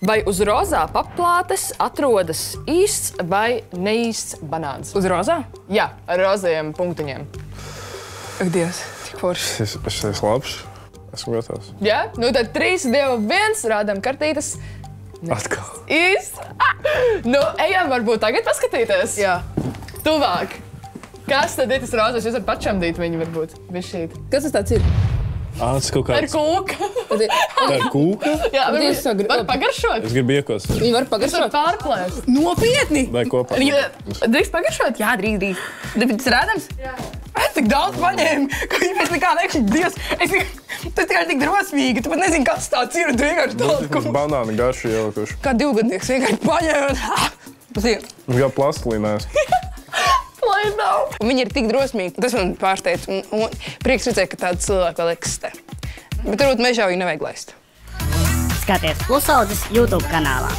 Vai uz rozā paplātes atrodas īsts vai neīsts banāns? Uz rozā? Jā, ar rozajiem punktiņiem. Ak, Dievs, tik forši. Es esmu labs. Esmu gatavs. Jā? Nu tad 3, 2, 1, rādām kartītes. Atkal. Īsts. Nu, ejam varbūt tagad paskatīties. Jā. Tuvāk. Kas tad ir tas rozais? Jūs varat pačamdīt viņu varbūt. Bišķīt. Kas tas tāds ir? Tas kaut Ar kāds. kūka. Tā ir kūka? Jā, Dievs, varbūt var pagaršot. Es gribu iekos. Viņi var Jūs varat pagaršot? pārplēst. Nopietni! Vai kopā? Drīkst pagaršot? Jā, drīz. Tas rādams? Jā. Es tik daudz paņēmu, ka viņš nekā nekšķi. Dievs, tas tikai tik drosmīgi. Tu pat nezini, kas tāds ir. Tu vienkārši tādu Tas banāni garšu ielikuši. kā divgadnieks vienkārši paņēma. Viņš kā plastilīnās. Lai nav. Viņi ir tik drosmīgi. Tas man pārsteidz. Un prieks redzēt, ka tāda cilvēka vēl eksistē. Bet varbūt mežā viņu nevajag laist. Skaties Pusaudzes YouTube kanālā.